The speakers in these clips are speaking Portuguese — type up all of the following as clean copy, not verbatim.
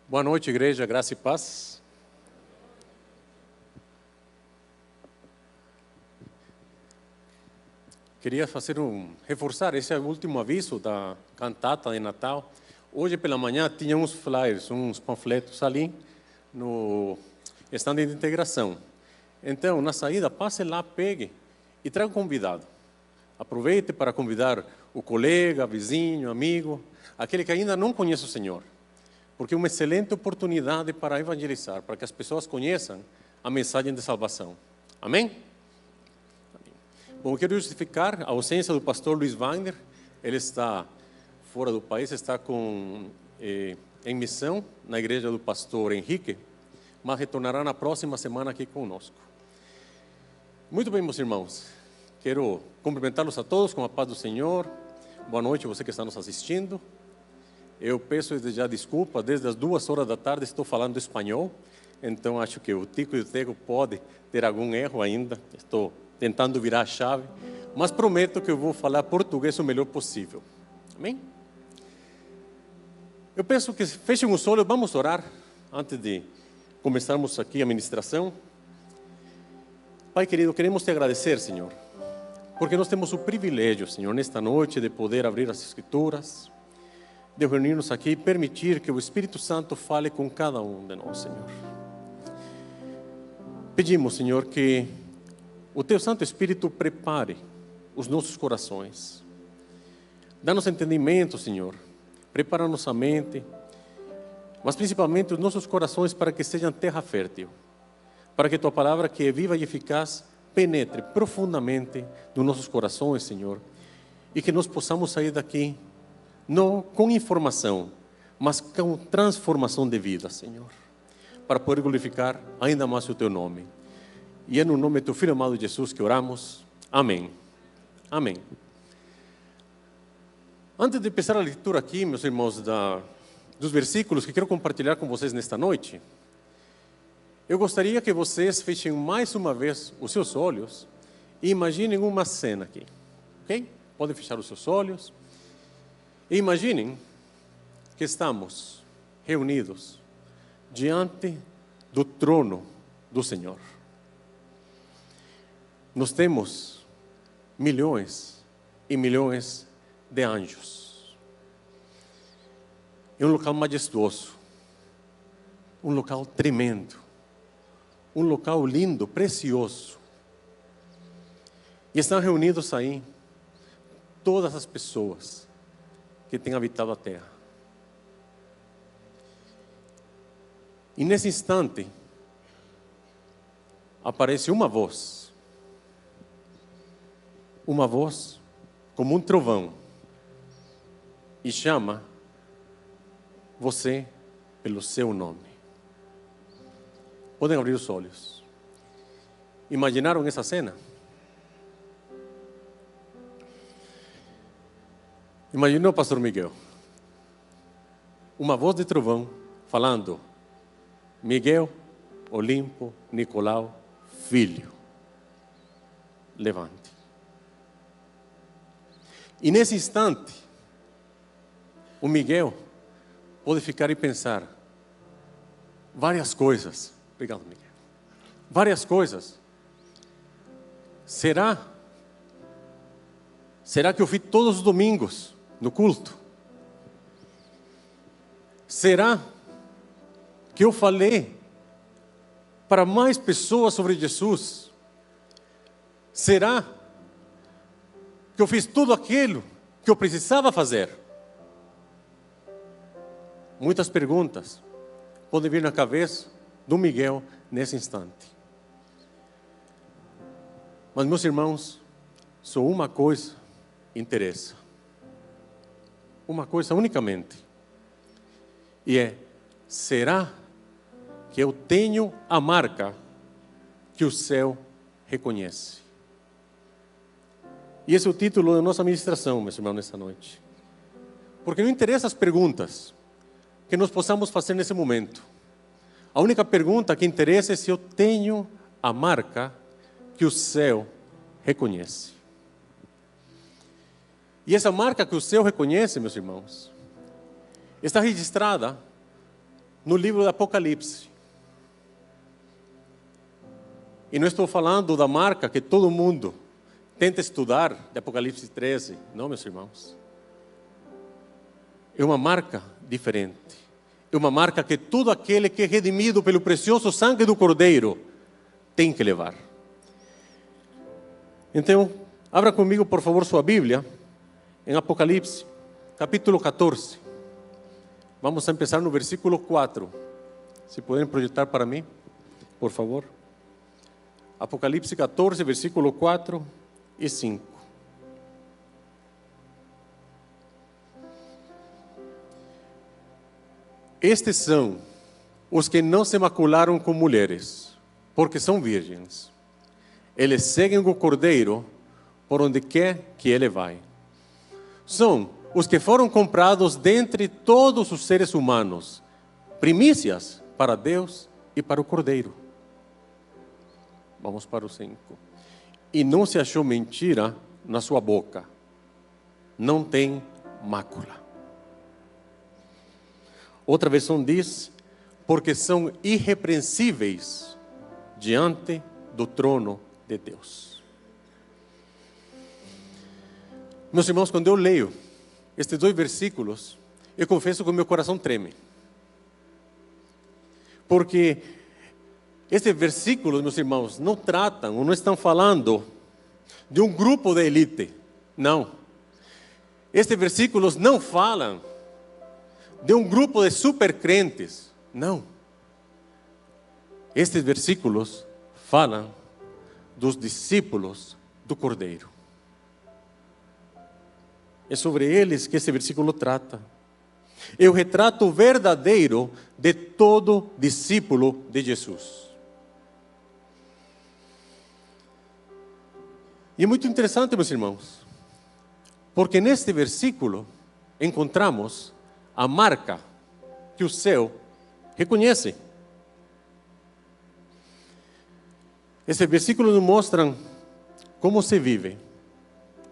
Boa noite, igreja, graça e paz. Queria reforçar, esse é o último aviso da cantata de Natal. Hoje pela manhã tinha uns flyers, uns panfletos ali no estande de integração. Então, na saída, passe lá, pegue e traga um convidado. Aproveite para convidar o colega, vizinho, amigo, aquele que ainda não conhece o Senhor. Porque é uma excelente oportunidade para evangelizar, para que as pessoas conheçam a mensagem de salvação. Amém? Bom, eu quero justificar a ausência do pastor Luiz Wagner. Ele está fora do país, está em missão na igreja do pastor Henrique, mas retornará na próxima semana aqui conosco. Muito bem, meus irmãos. Quero cumprimentá-los a todos com a paz do Senhor. Boa noite, você que está nos assistindo. Eu peço desde já desculpa, desde as 2 horas da tarde estou falando espanhol, então acho que o Tico e o Tego podem ter algum erro ainda, estou tentando virar a chave, mas prometo que eu vou falar português o melhor possível. Amém? Eu peço que fechem os olhos, vamos orar antes de começarmos aqui a ministração. Pai querido, queremos te agradecer, Senhor, porque nós temos o privilégio, Senhor, nesta noite de poder abrir as Escrituras, de reunir-nos aqui e permitir que o Espírito Santo fale com cada um de nós, Senhor. Pedimos, Senhor, que o Teu Santo Espírito prepare os nossos corações. Dá-nos entendimento, Senhor. Prepara nossa mente, mas principalmente os nossos corações para que sejam terra fértil. Para que Tua palavra, que é viva e eficaz, penetre profundamente nos nossos corações, Senhor. E que nós possamos sair daqui não com informação, mas com transformação de vida, Senhor, para poder glorificar ainda mais o Teu nome. E é no nome do Teu Filho amado Jesus que oramos. Amém. Amém. Antes de começar a leitura aqui, meus irmãos, dos versículos que quero compartilhar com vocês nesta noite, eu gostaria que vocês fechem mais uma vez os seus olhos e imaginem uma cena aqui, ok? Podem fechar os seus olhos. E imaginem que estamos reunidos diante do trono do Senhor. Nós temos milhões e milhões de anjos. É um local majestoso, um local tremendo, um local lindo, precioso. E estão reunidos aí todas as pessoas que tem habitado a terra. E nesse instante, aparece uma voz como um trovão, e chama você pelo seu nome. Podem abrir os olhos. Imaginaram essa cena? Imaginou, pastor Miguel, uma voz de trovão falando: Miguel, Olimpo, Nicolau, filho, levante. E nesse instante, o Miguel pode ficar e pensar várias coisas. Obrigado, Miguel. Várias coisas. Será que eu fui todos os domingos no culto? Será que eu falei para mais pessoas sobre Jesus? Será que eu fiz tudo aquilo que eu precisava fazer? Muitas perguntas podem vir na cabeça do Miguel nesse instante. Mas, meus irmãos, só uma coisa interessa. Uma coisa unicamente. E é: será que eu tenho a marca que o céu reconhece? E esse é o título da nossa ministração, meus irmãos, nessa noite. Porque não interessa as perguntas que nós possamos fazer nesse momento. A única pergunta que interessa é se eu tenho a marca que o céu reconhece. E essa marca que o céu reconhece, meus irmãos, está registrada no livro do Apocalipse. E não estou falando da marca que todo mundo tenta estudar, de Apocalipse 13. Não, meus irmãos. É uma marca diferente. É uma marca que todo aquele que é redimido pelo precioso sangue do Cordeiro tem que levar. Então, abra comigo, por favor, sua Bíblia, em Apocalipse, capítulo 14. Vamos a começar no versículo 4. Se puderem projetar para mim, por favor. Apocalipse 14, versículo 4 e 5. Estes são os que não se macularam com mulheres, porque são virgens. Eles seguem o Cordeiro por onde quer que ele vai. São os que foram comprados dentre todos os seres humanos, primícias para Deus e para o Cordeiro. Vamos para o 5. E não se achou mentira na sua boca. Não tem mácula. Outra versão diz, porque são irrepreensíveis diante do trono de Deus. Meus irmãos, quando eu leio estes 2 versículos, eu confesso que o meu coração treme. Porque estes versículos, meus irmãos, não tratam, ou não estão falando de um grupo de elite. Não. Estes versículos não falam de um grupo de supercrentes. Não. Estes versículos falam dos discípulos do Cordeiro. É sobre eles que esse versículo trata. É o retrato verdadeiro de todo discípulo de Jesus. E é muito interessante, meus irmãos, porque neste versículo encontramos a marca que o céu reconhece. Esse versículo nos mostra como se vive,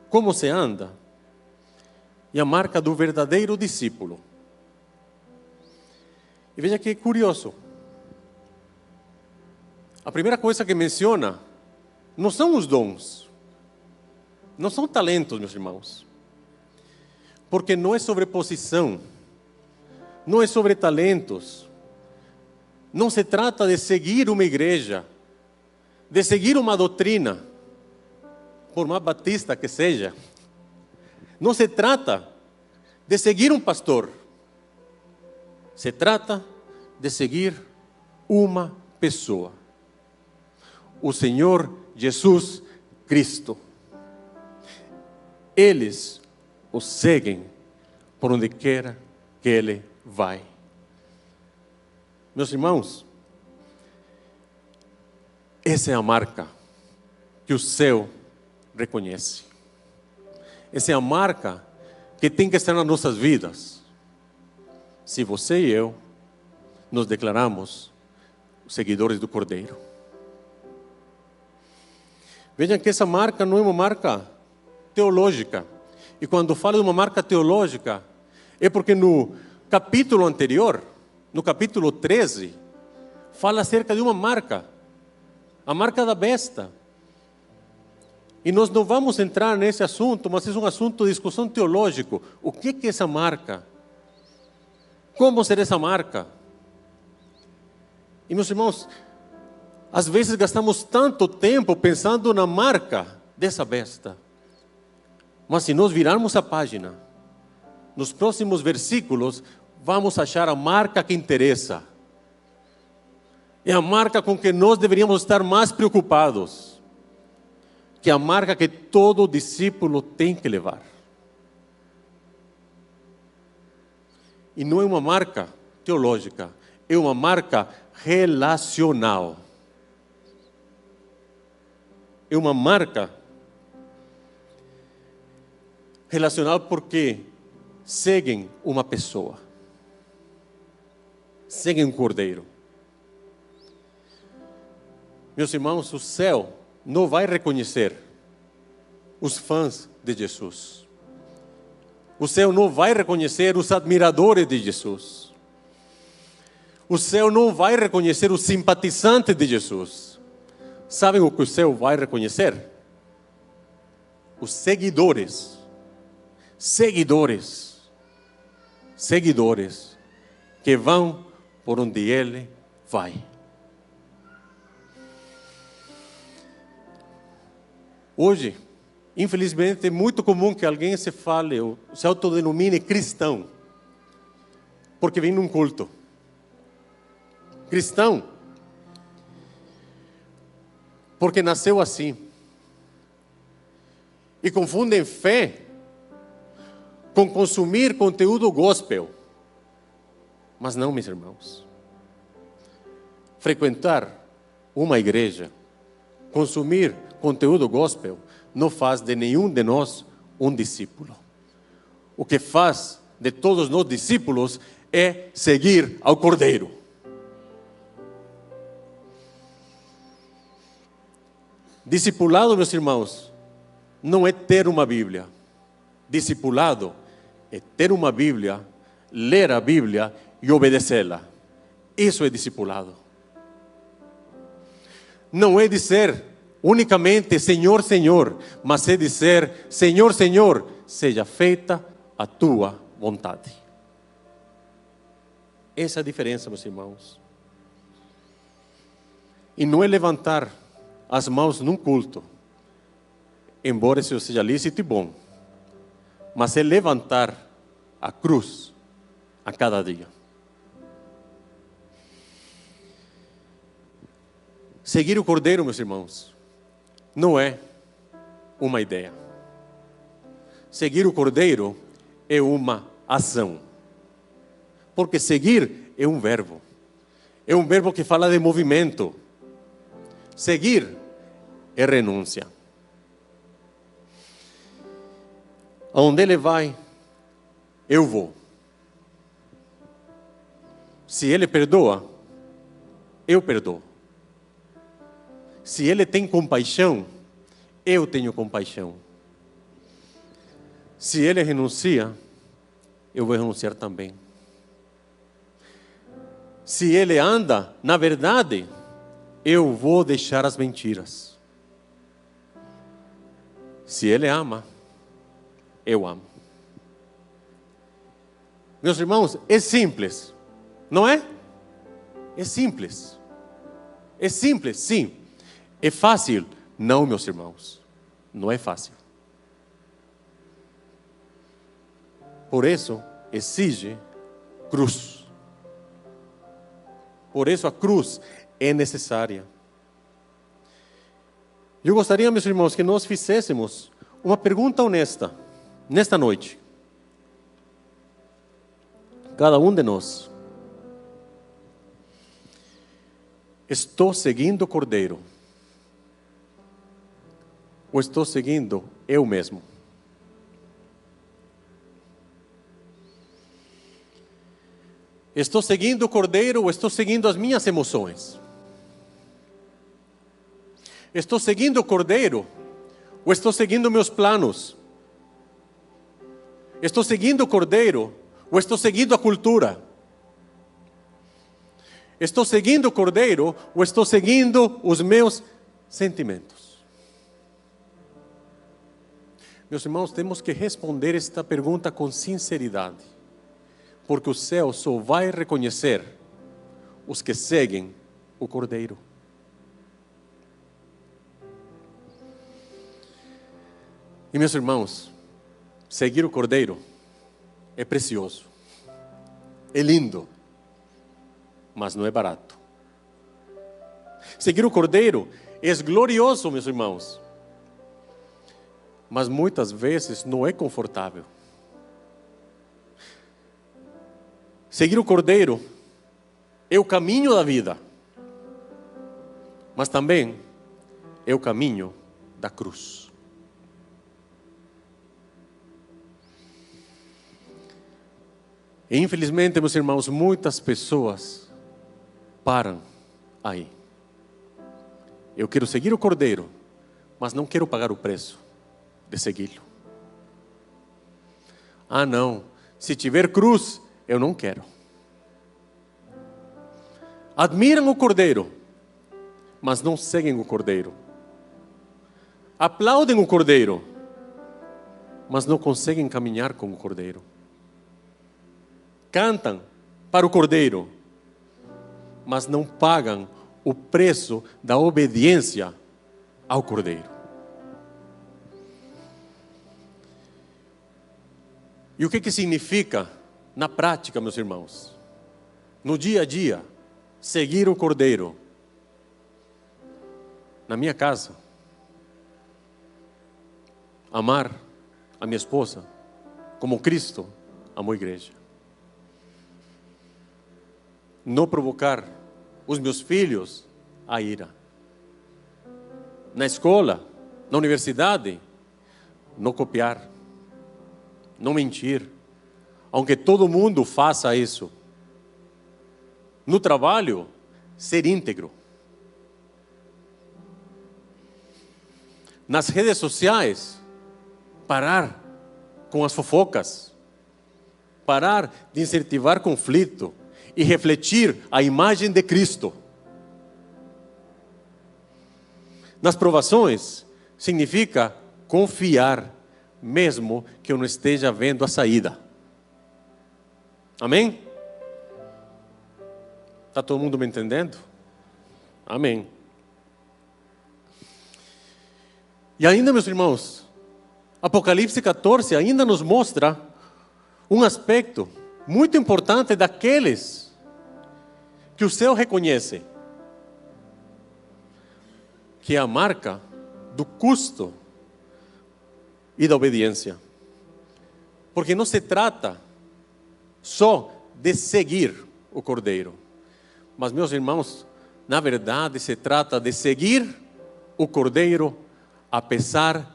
como se anda, e a marca do verdadeiro discípulo. E veja que curioso. A primeira coisa que menciona não são os dons, não são talentos, meus irmãos, porque não é sobre posição, não é sobre talentos, não se trata de seguir uma igreja, de seguir uma doutrina, por mais batista que seja. Não se trata de seguir um pastor, se trata de seguir uma pessoa, o Senhor Jesus Cristo. Eles o seguem por onde quer que Ele vai. Meus irmãos, essa é a marca que o céu reconhece. Essa é a marca que tem que estar nas nossas vidas. Se você e eu nos declaramos seguidores do Cordeiro. Vejam que essa marca não é uma marca teológica. E quando falo de uma marca teológica, é porque no capítulo anterior, no capítulo 13, fala acerca de uma marca, a marca da besta. E nós não vamos entrar nesse assunto, mas é um assunto de discussão teológico. O que é essa marca? Como será essa marca? E meus irmãos, às vezes gastamos tanto tempo pensando na marca dessa besta. Mas se nós virarmos a página, nos próximos versículos, vamos achar a marca que interessa. É a marca com que nós deveríamos estar mais preocupados. Que é a marca que todo discípulo tem que levar. E não é uma marca teológica, é uma marca relacional. É uma marca relacional porque seguem uma pessoa, seguem um cordeiro. Meus irmãos, o céu não vai reconhecer os fãs de Jesus. O céu não vai reconhecer os admiradores de Jesus. O céu não vai reconhecer os simpatizantes de Jesus. Sabem o que o céu vai reconhecer? Os seguidores. Seguidores. Seguidores que vão por onde Ele vai. Hoje, infelizmente, é muito comum que alguém se fale, ou se autodenomine cristão, porque vem num culto. Cristão, porque nasceu assim. E confundem fé com consumir conteúdo gospel. Mas não, meus irmãos. Frequentar uma igreja, consumir conteúdo gospel, não faz de nenhum de nós um discípulo. O que faz de todos nós discípulos é seguir ao Cordeiro. Discipulado, meus irmãos, não é ter uma Bíblia. Discipulado é ter uma Bíblia, ler a Bíblia e obedecê-la. Isso é discipulado. Não é dizer unicamente Senhor, Senhor, mas é dizer Senhor, Senhor, seja feita a tua vontade. Essa é a diferença, meus irmãos. E não é levantar as mãos num culto, embora isso seja lícito e bom, mas é levantar a cruz a cada dia. Seguir o Cordeiro, meus irmãos, não é uma ideia. Seguir o Cordeiro é uma ação. Porque seguir é um verbo. É um verbo que fala de movimento. Seguir é renúncia. Aonde Ele vai, eu vou. Se Ele perdoa, eu perdoo. Se Ele tem compaixão, eu tenho compaixão. Se Ele renuncia, eu vou renunciar também. Se Ele anda na verdade, eu vou deixar as mentiras. Se Ele ama, eu amo. Meus irmãos, é simples, não é? É simples. É simples, sim. É fácil? Não, meus irmãos. Não é fácil. Por isso, exige cruz. Por isso, a cruz é necessária. Eu gostaria, meus irmãos, que nós fizéssemos uma pergunta honesta nesta noite. Cada um de nós. Estou seguindo o Cordeiro? Ou estou seguindo eu mesmo? Estou seguindo o Cordeiro ou estou seguindo as minhas emoções? Estou seguindo o Cordeiro ou estou seguindo meus planos? Estou seguindo o Cordeiro ou estou seguindo a cultura? Estou seguindo o Cordeiro ou estou seguindo os meus sentimentos? Meus irmãos, temos que responder esta pergunta com sinceridade, porque o céu só vai reconhecer os que seguem o Cordeiro. E meus irmãos, seguir o Cordeiro é precioso, é lindo, mas não é barato. Seguir o Cordeiro é glorioso, meus irmãos, mas muitas vezes não é confortável. Seguir o Cordeiro é o caminho da vida, mas também é o caminho da cruz. E infelizmente, meus irmãos, muitas pessoas param aí. Eu quero seguir o Cordeiro, mas não quero pagar o preço de segui-lo. Ah, não, se tiver cruz, eu não quero. Admiram o Cordeiro, mas não seguem o Cordeiro. Aplaudem o Cordeiro, mas não conseguem caminhar com o Cordeiro. Cantam para o Cordeiro, mas não pagam o preço da obediência ao Cordeiro. E o que significa na prática, meus irmãos? No dia a dia, seguir o Cordeiro. Na minha casa, amar a minha esposa como Cristo amou a igreja. Não provocar os meus filhos a ira. Na escola, na universidade, não copiar, não mentir, aunque todo mundo faça isso. No trabalho, ser íntegro. Nas redes sociais, parar com as fofocas, parar de incentivar conflito e refletir a imagem de Cristo. Nas provações, significa confiar, mesmo que eu não esteja vendo a saída. Amém? Está todo mundo me entendendo? Amém. E ainda, meus irmãos, Apocalipse 14 ainda nos mostra um aspecto muito importante daqueles que o céu reconhece, que é a marca do custo e da obediência. Porque não se trata só de seguir o Cordeiro, mas, meus irmãos, na verdade se trata de seguir o Cordeiro apesar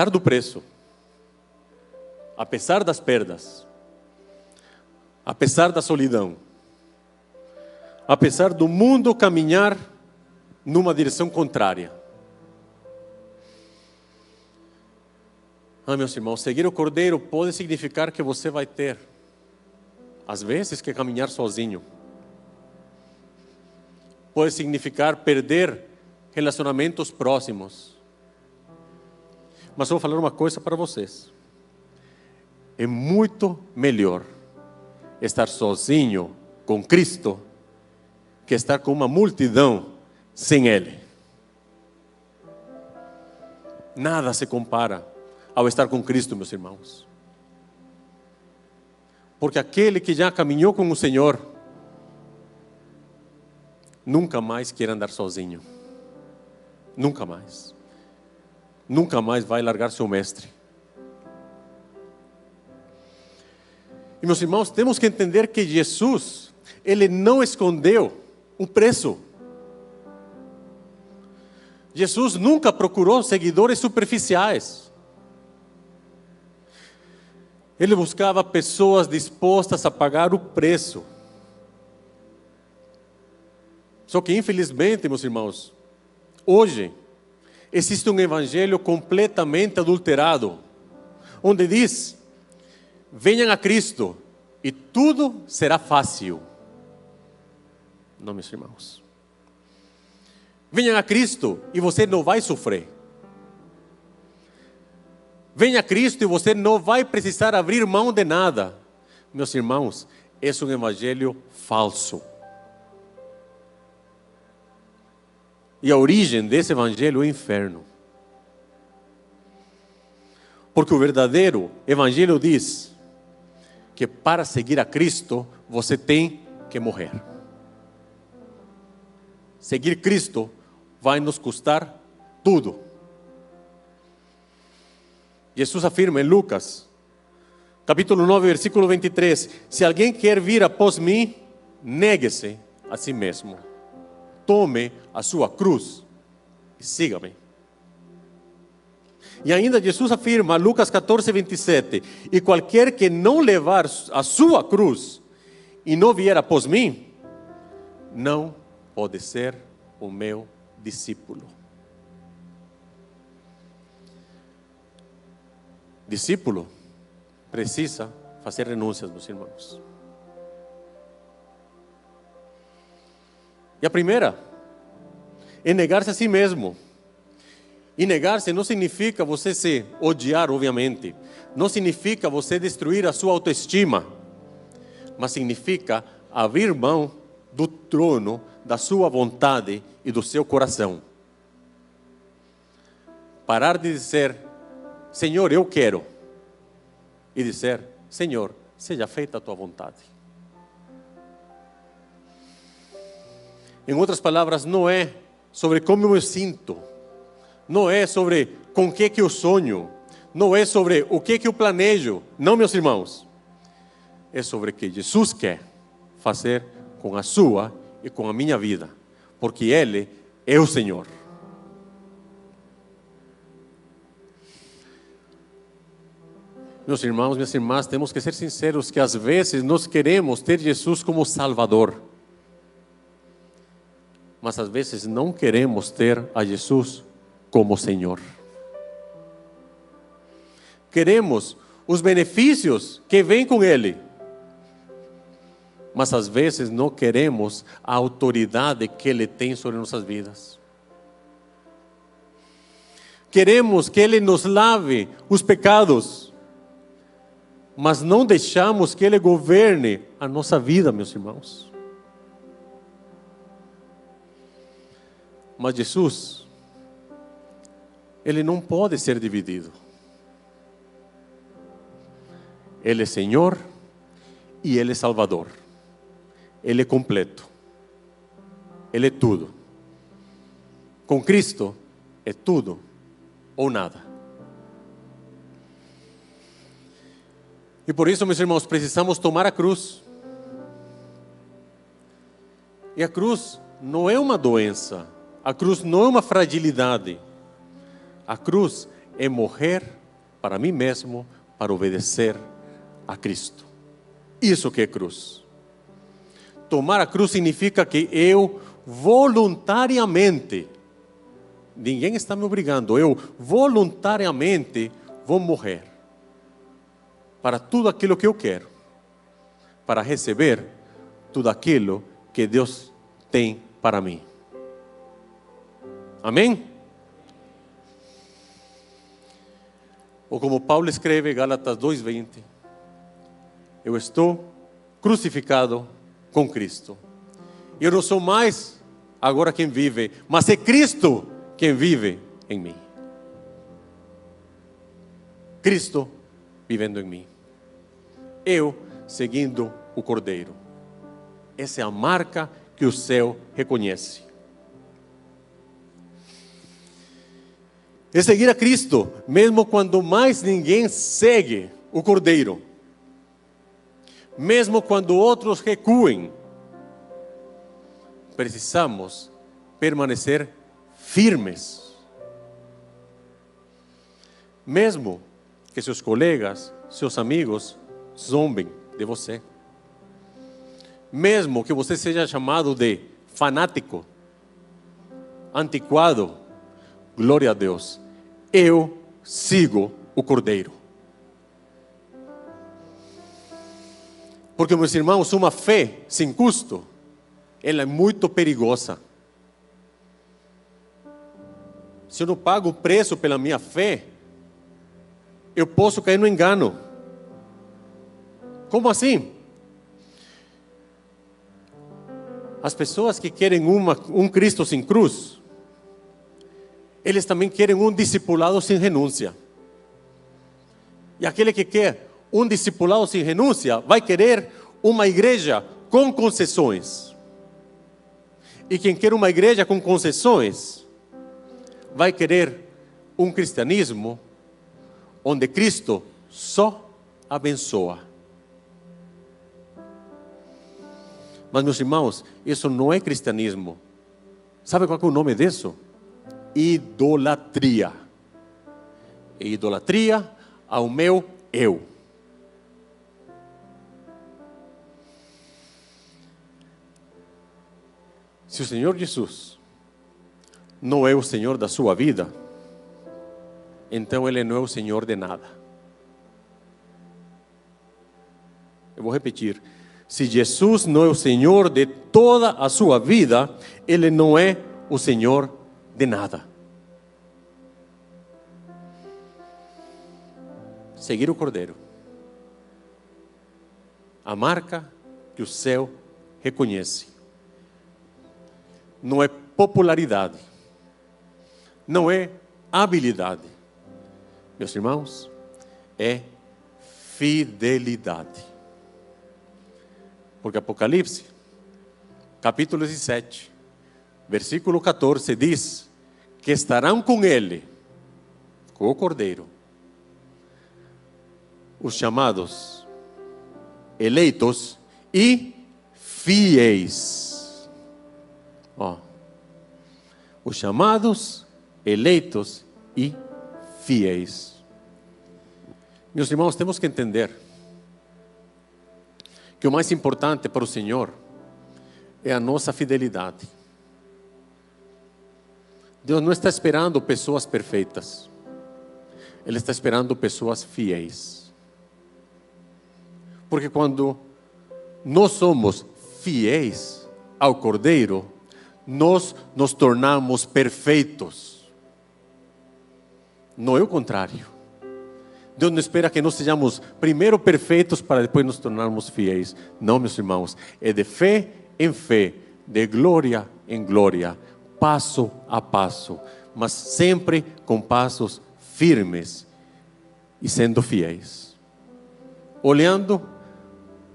do preço, apesar das perdas, apesar da solidão, apesar do mundo caminhar numa direção contrária. Meus irmãos, seguir o Cordeiro pode significar que você vai ter, às vezes, que caminhar sozinho. Pode significar perder relacionamentos próximos. Mas eu vou falar uma coisa para vocês. É muito melhor estar sozinho com Cristo que estar com uma multidão sem Ele. Nada se compara ao estar com Cristo, meus irmãos. Porque aquele que já caminhou com o Senhor nunca mais quer andar sozinho. Nunca mais. Nunca mais vai largar seu mestre. E, meus irmãos, temos que entender que Jesus, Ele não escondeu o preço. Jesus nunca procurou seguidores superficiais. Ele buscava pessoas dispostas a pagar o preço. Só que, infelizmente, meus irmãos, hoje existe um evangelho completamente adulterado, onde diz: venham a Cristo e tudo será fácil. Não, meus irmãos. Venham a Cristo e você não vai sofrer. Venha a Cristo e você não vai precisar abrir mão de nada. Meus irmãos, esse é um evangelho falso. E a origem desse evangelho é o inferno. Porque o verdadeiro evangelho diz que para seguir a Cristo, você tem que morrer. Seguir Cristo vai nos custar tudo. Jesus afirma em Lucas, capítulo 9, versículo 23, se alguém quer vir após mim, negue-se a si mesmo. Tome a sua cruz e siga-me. E ainda Jesus afirma, Lucas 14, 27, e qualquer que não levar a sua cruz e não vier após mim, não pode ser o meu discípulo. Discípulo precisa fazer renúncias, meus irmãos. E a primeira é negar-se a si mesmo. E negar-se não significa você se odiar, obviamente. Não significa você destruir a sua autoestima. Mas significa abrir mão do trono da sua vontade e do seu coração. Parar de dizer, Senhor, eu quero. E dizer, Senhor, seja feita a tua vontade. Em outras palavras, não é sobre como eu me sinto. Não é sobre com o que eu sonho. Não é sobre o que eu planejo. Não, meus irmãos. É sobre o que Jesus quer fazer com a sua e com a minha vida. Porque Ele é o Senhor. Meus irmãos, minhas irmãs, temos que ser sinceros que às vezes nós queremos ter Jesus como Salvador. Mas às vezes não queremos ter a Jesus como Senhor. Queremos os benefícios que vêm com Ele. Mas às vezes não queremos a autoridade que Ele tem sobre nossas vidas. Queremos que Ele nos lave os pecados. Mas não deixamos que Ele governe a nossa vida, meus irmãos. Mas Jesus, Ele não pode ser dividido. Ele é Senhor e Ele é Salvador. Ele é completo. Ele é tudo. Com Cristo é tudo ou nada. E por isso, meus irmãos, precisamos tomar a cruz. E a cruz não é uma doença. A cruz não é uma fragilidade. A cruz é morrer para mim mesmo, para obedecer a Cristo. Isso que é cruz. Tomar a cruz significa que eu voluntariamente, ninguém está me obrigando, eu voluntariamente vou morrer para tudo aquilo que eu quero, para receber tudo aquilo que Deus tem para mim. Amém? Ou como Paulo escreve em Gálatas 2:20, eu estou crucificado com Cristo. Eu não sou mais agora quem vive, mas é Cristo quem vive em mim. Cristo vivendo em mim. Eu seguindo o Cordeiro. Essa é a marca que o céu reconhece. É seguir a Cristo, mesmo quando mais ninguém segue o Cordeiro. Mesmo quando outros recuem, precisamos permanecer firmes. Mesmo que seus colegas, seus amigos zombem de você. Mesmo que você seja chamado de fanático, antiquado, glória a Deus, eu sigo o Cordeiro. Porque, meus irmãos, uma fé sem custo, ela é muito perigosa. Se eu não pago o preço pela minha fé, eu posso cair no engano. Como assim? As pessoas que querem um Cristo sem cruz, eles também querem um discipulado sem renúncia. E aquele que quer um discipulado sem renúncia vai querer uma igreja com concessões. E quem quer uma igreja com concessões vai querer um cristianismo onde Cristo só abençoa. Mas, meus irmãos, isso não é cristianismo. Sabe qual é o nome disso? Idolatria. É idolatria ao meu eu. Se o Senhor Jesus não é o Senhor da sua vida, então Ele não é o Senhor de nada. Eu vou repetir. Se Jesus não é o Senhor de toda a sua vida, Ele não é o Senhor de nada. Seguir o Cordeiro. A marca que o céu reconhece. Não é popularidade. Não é habilidade. Meus irmãos, é fidelidade. Porque Apocalipse, capítulo 17, versículo 14, diz que estarão com Ele, com o Cordeiro, os chamados eleitos e fiéis. Os chamados, eleitos e fiéis. Meus irmãos, temos que entender que o mais importante para o Senhor é a nossa fidelidade. Deus não está esperando pessoas perfeitas. Ele está esperando pessoas fiéis. Porque quando nós somos fiéis ao Cordeiro, nós nos tornamos perfeitos. Não é o contrário. Deus não espera que nós sejamos primeiro perfeitos para depois nos tornarmos fiéis. Não, meus irmãos, é de fé em fé, de glória em glória, passo a passo, mas sempre com passos firmes e sendo fiéis. Olhando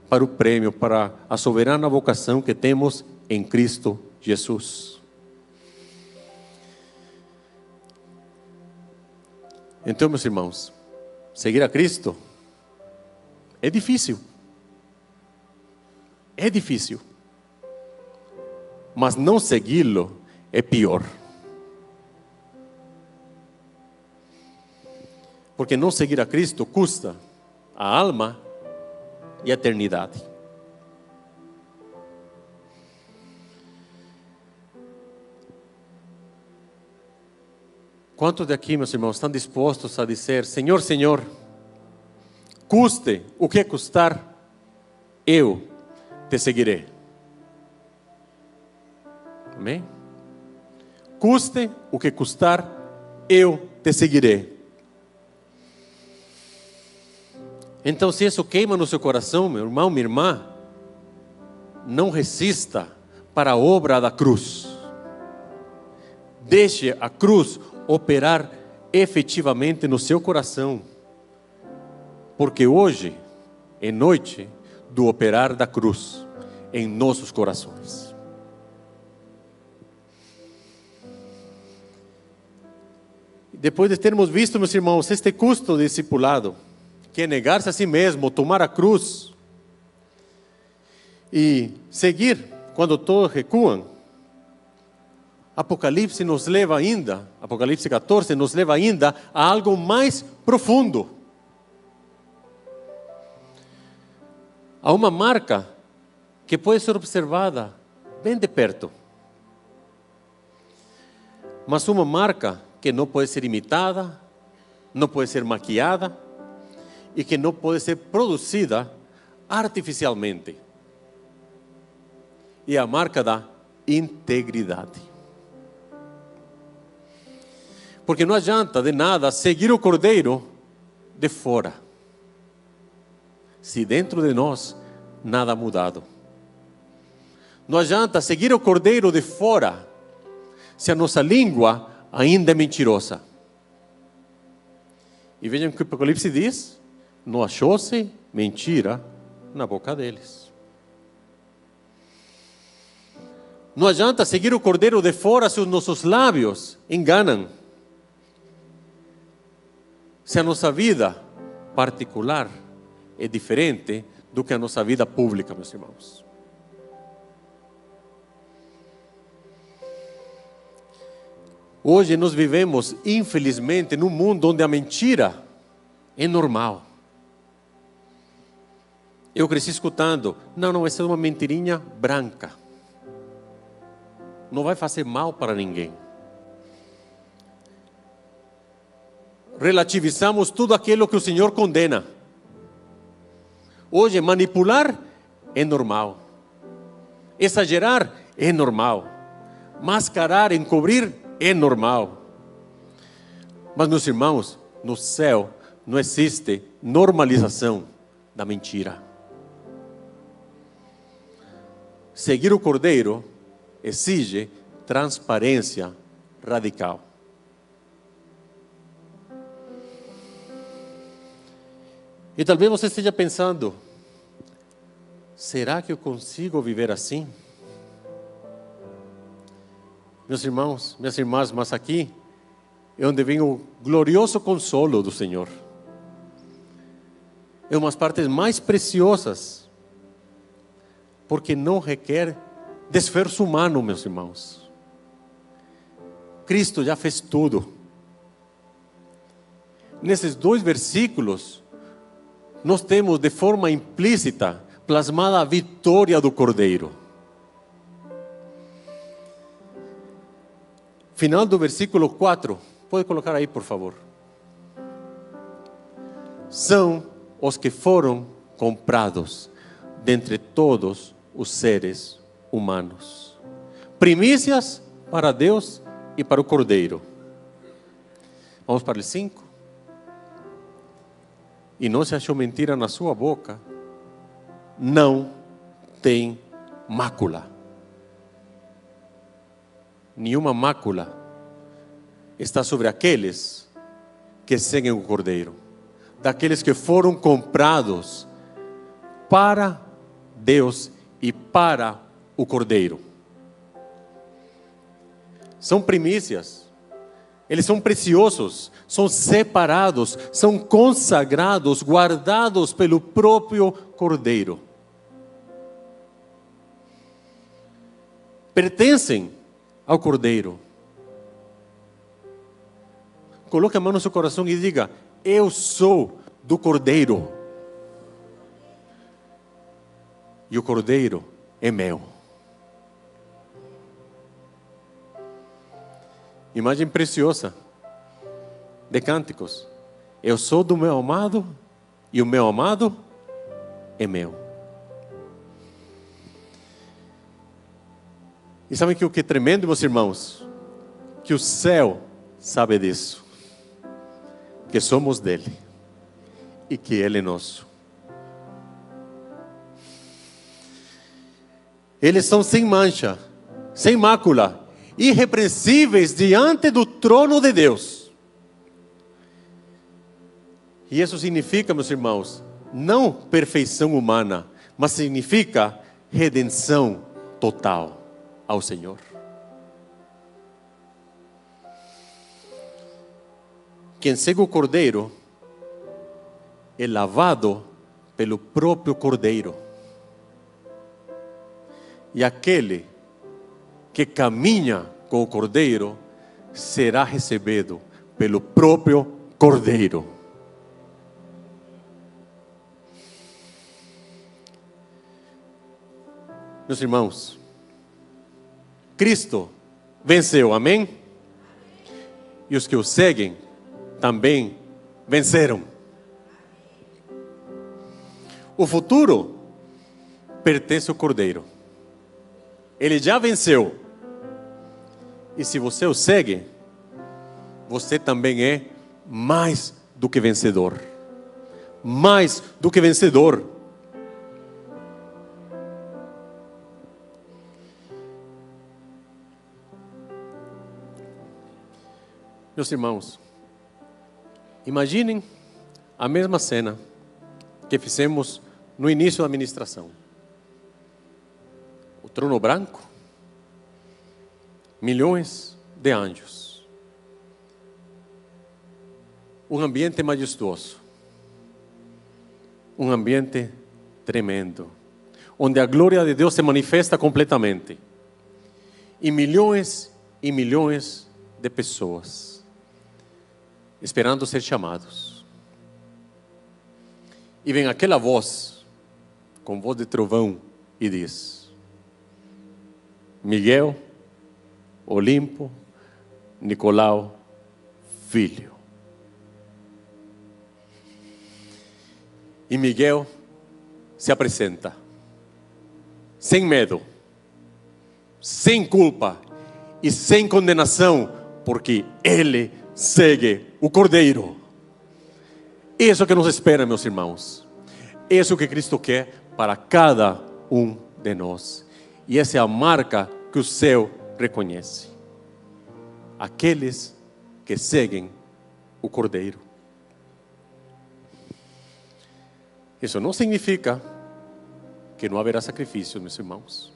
para o prêmio, para a soberana vocação que temos em Cristo Jesus. Então, meus irmãos, seguir a Cristo é difícil. É difícil. Mas não segui-lo é pior. Porque não seguir a Cristo custa a alma e a eternidade. Quantos daqui, meus irmãos, estão dispostos a dizer: Senhor, Senhor, custe o que custar, eu te seguirei? Amém? Custe o que custar, eu te seguirei. Então, se isso queima no seu coração, meu irmão, minha irmã, não resista para a obra da cruz. Deixe a cruz operar efetivamente no seu coração. Porque hoje é noite do operar da cruz em nossos corações. Depois de termos visto, meus irmãos, este custo do discipulado, que é negar-se a si mesmo, tomar a cruz e seguir quando todos recuam, Apocalipse nos leva ainda, Apocalipse 14 nos leva ainda a algo mais profundo. A uma marca que pode ser observada bem de perto. Mas uma marca que não pode ser imitada, não pode ser maquiada e que não pode ser produzida artificialmente. E a marca da integridade. Porque não adianta de nada seguir o Cordeiro de fora, se dentro de nós nada mudado. Não adianta seguir o Cordeiro de fora, se a nossa língua ainda é mentirosa. E vejam o que o Apocalipse diz: não achou-se mentira na boca deles. Não adianta seguir o Cordeiro de fora se os nossos lábios enganam. Se a nossa vida particular é diferente do que a nossa vida pública, meus irmãos. Hoje nós vivemos, infelizmente, num mundo onde a mentira é normal. Eu cresci escutando: não, essa é uma mentirinha branca. Não vai fazer mal para ninguém. Relativizamos tudo aquilo que o Senhor condena. Hoje, manipular é normal. Exagerar é normal. Mascarar, encobrir é normal. Mas, meus irmãos, no céu não existe normalização da mentira. Seguir o Cordeiro exige transparência radical. E talvez você esteja pensando: será que eu consigo viver assim? Meus irmãos, minhas irmãs, mas aqui é onde vem o glorioso consolo do Senhor. É uma das partes mais preciosas, porque não requer de esforço humano, meus irmãos. Cristo já fez tudo. Nesses 2 versículos, nós temos de forma implícita plasmada a vitória do Cordeiro. Final do versículo 4, pode colocar aí, por favor. São os que foram comprados dentre todos os seres humanos. Primícias para Deus e para o Cordeiro. Vamos para o 5. E não se achou mentira na sua boca, não tem mácula. Nenhuma mácula está sobre aqueles que seguem o Cordeiro, daqueles que foram comprados para Deus e para o Cordeiro. São primícias, eles são preciosos, são separados, são consagrados, guardados pelo próprio Cordeiro. Pertencem ao Cordeiro. Coloque a mão no seu coração e diga: eu sou do Cordeiro. E o Cordeiro é meu. Imagem preciosa de Cânticos. Eu sou do meu amado e o meu amado é meu. E sabem que o que é tremendo, meus irmãos? Que o céu sabe disso. Que somos dele e que ele é nosso. Eles são sem mancha, sem mácula, irrepreensíveis diante do trono de Deus. E isso significa, meus irmãos, não perfeição humana, mas significa redenção total ao Senhor. Quem segue o Cordeiro é lavado pelo próprio Cordeiro. E aquele que caminha com o Cordeiro será recebido pelo próprio Cordeiro. Meus irmãos, Cristo venceu, amém? E os que o seguem também venceram. O futuro pertence ao Cordeiro. Ele já venceu. E se você o segue, você também é mais do que vencedor. Mais do que vencedor. Meus irmãos, imaginem a mesma cena que fizemos no início da ministração. O trono branco, milhões de anjos, um ambiente majestoso, um ambiente tremendo, onde a glória de Deus se manifesta completamente, e milhões de pessoas esperando ser chamados. E vem aquela voz, com voz de trovão, e diz: Miguel, Olimpo, Nicolau, filho. E Miguel se apresenta. sem medo, sem culpa e sem condenação, porque Ele segue o Cordeiro. Isso que nos espera, meus irmãos. Isso que Cristo quer para cada um de nós. E essa é a marca que o céu reconhece. Aqueles que seguem o Cordeiro. Isso não significa que não haverá sacrifício, meus irmãos.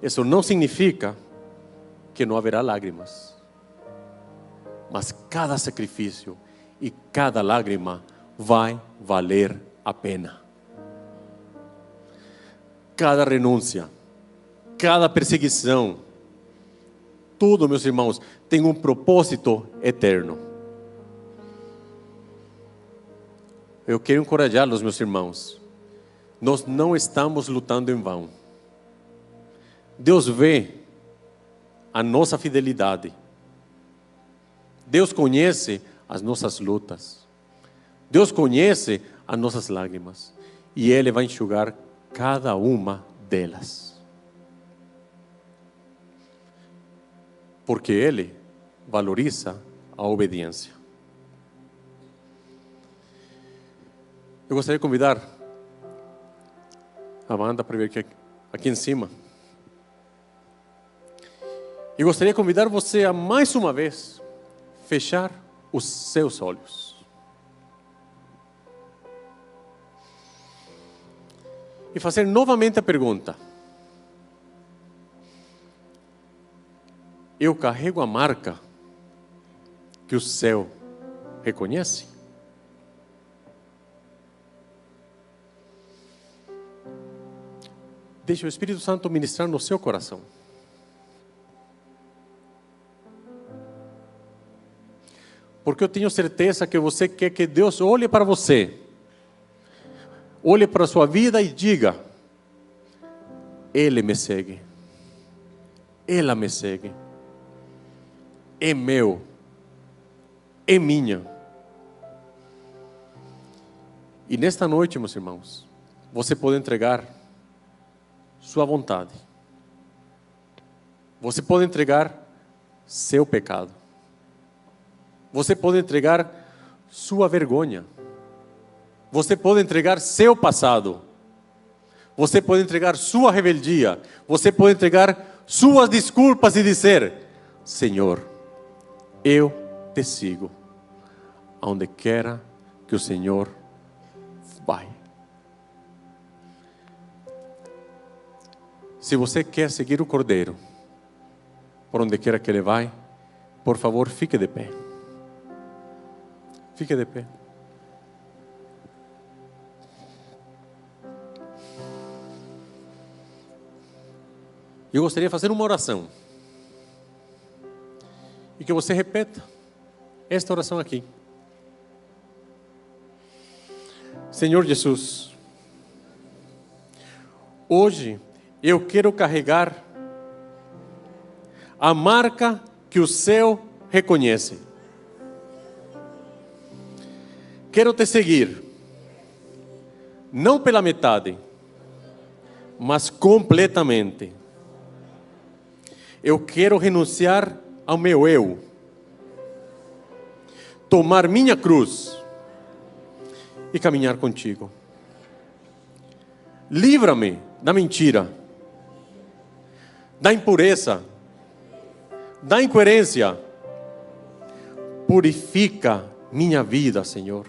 Isso não significa que não haverá lágrimas. Mas cada sacrifício e cada lágrima vai valer a pena. Cada renúncia, cada perseguição, tudo, meus irmãos, tem um propósito eterno. Eu quero encorajá-los, meus irmãos. Nós não estamos lutando em vão. Deus vê a nossa fidelidade. Deus conhece as nossas lutas. Deus conhece as nossas lágrimas. E Ele vai enxugar cada uma delas. Porque Ele valoriza a obediência. Eu gostaria de convidar a banda para vir aqui em cima. E gostaria de convidar você a mais uma vez fechar os seus olhos. E fazer novamente a pergunta: eu carrego a marca que o céu reconhece? Deixe o Espírito Santo ministrar no seu coração. Porque eu tenho certeza que você quer que Deus olhe para você, olhe para a sua vida e diga: Ele me segue, ela me segue, é meu, é minha. E nesta noite, meus irmãos, você pode entregar sua vontade, você pode entregar seu pecado, você pode entregar sua vergonha, você pode entregar seu passado, você pode entregar sua rebeldia, você pode entregar suas desculpas e dizer: Senhor, eu te sigo, aonde quer que o Senhor vai. Se você quer seguir o Cordeiro, por onde quer que Ele vai, por favor, fique de pé. Fique de pé. Eu gostaria de fazer uma oração. E que você repita esta oração aqui. Senhor Jesus, hoje eu quero carregar a marca que o céu reconhece. Quero te seguir, não pela metade, mas completamente. Eu quero renunciar ao meu eu, tomar minha cruz e caminhar contigo. Livra-me da mentira, da impureza, da incoerência. Purifica minha vida, Senhor.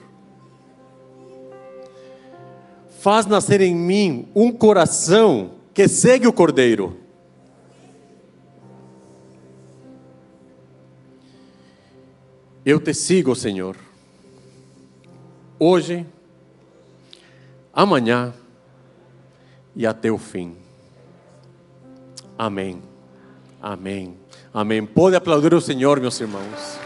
Faz nascer em mim um coração que segue o Cordeiro. Eu te sigo, Senhor, hoje, amanhã e até o fim. Amém, amém, amém. Pode aplaudir o Senhor, meus irmãos.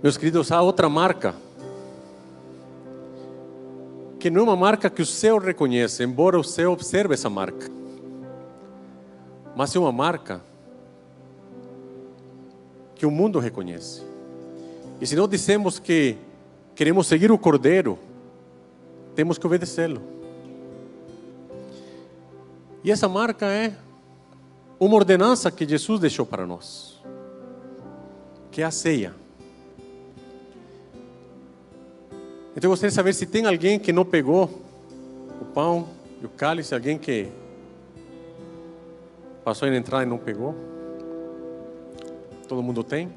Meus queridos, há outra marca, que não é uma marca que o céu reconhece, embora o céu observe essa marca, mas é uma marca que o mundo reconhece. E se nós dissemos que queremos seguir o Cordeiro, temos que obedecê-lo. E essa marca é uma ordenança que Jesus deixou para nós, que é a ceia. Então eu gostaria de saber se tem alguém que não pegou o pão e o cálice, alguém que passou na entrada e não pegou. Todo mundo tem?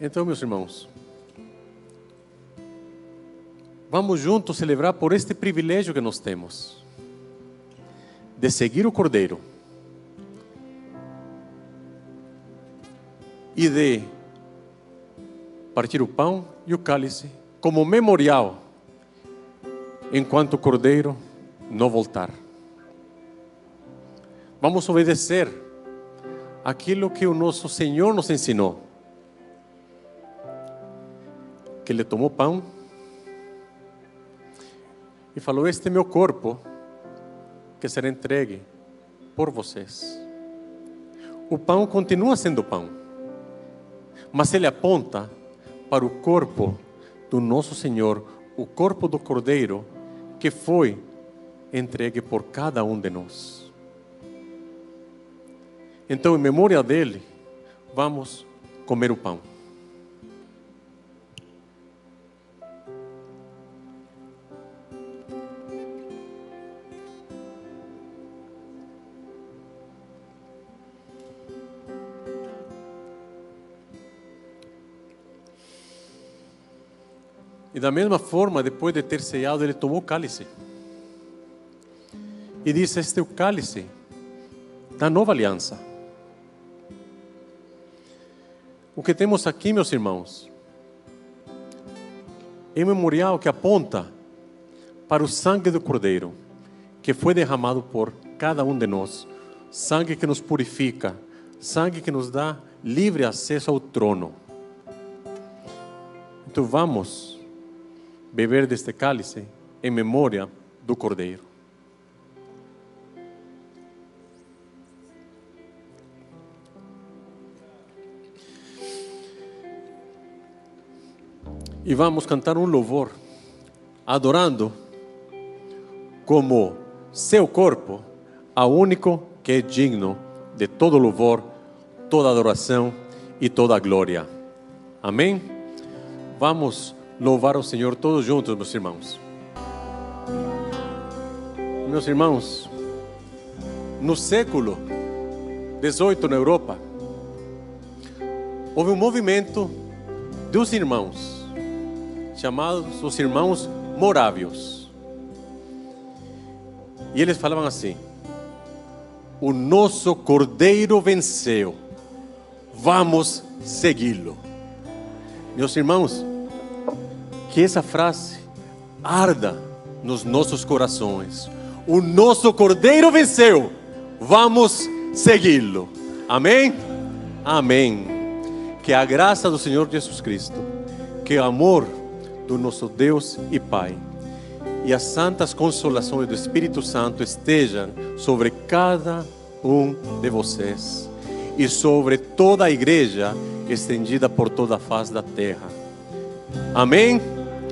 Então, meus irmãos, vamos juntos celebrar por este privilégio que nós temos de seguir o Cordeiro e de partir o pão e o cálice como memorial enquanto o Cordeiro não voltar. Vamos obedecer aquilo que o nosso Senhor nos ensinou, que Ele tomou pão e falou: este é meu corpo que será entregue por vocês. O pão continua sendo pão, mas ele aponta para o corpo do nosso Senhor, o corpo do Cordeiro que foi entregue por cada um de nós. Então, em memória dele, vamos comer o pão. E da mesma forma, depois de ter ceiado, ele tomou o cálice e disse: este é o cálice da nova aliança. O que temos aqui, meus irmãos, é um memorial que aponta para o sangue do Cordeiro, que foi derramado por cada um de nós. Sangue que nos purifica, sangue que nos dá livre acesso ao trono. Então vamos beber deste cálice em memória do Cordeiro. E vamos cantar um louvor, adorando como seu corpo, ao único que é digno de todo louvor, toda adoração e toda glória. Amém? Vamos louvar o Senhor todos juntos, meus irmãos. Meus irmãos, no século XVIII na Europa, houve um movimento dos irmãos, chamados os irmãos morávios. E eles falavam assim: o nosso Cordeiro venceu, vamos segui-lo. Meus irmãos, que essa frase arda nos nossos corações. O nosso Cordeiro venceu, vamos segui-lo. Amém? Amém. Que a graça do Senhor Jesus Cristo, que o amor do nosso Deus e Pai e as santas consolações do Espírito Santo estejam sobre cada um de vocês e sobre toda a igreja estendida por toda a face da terra. Amém?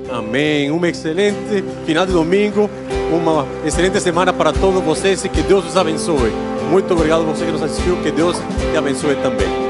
Amém. Um excelente final de domingo, uma excelente semana para todos vocês e que Deus os abençoe. Muito obrigado a você que nos assistiu, que Deus te abençoe também.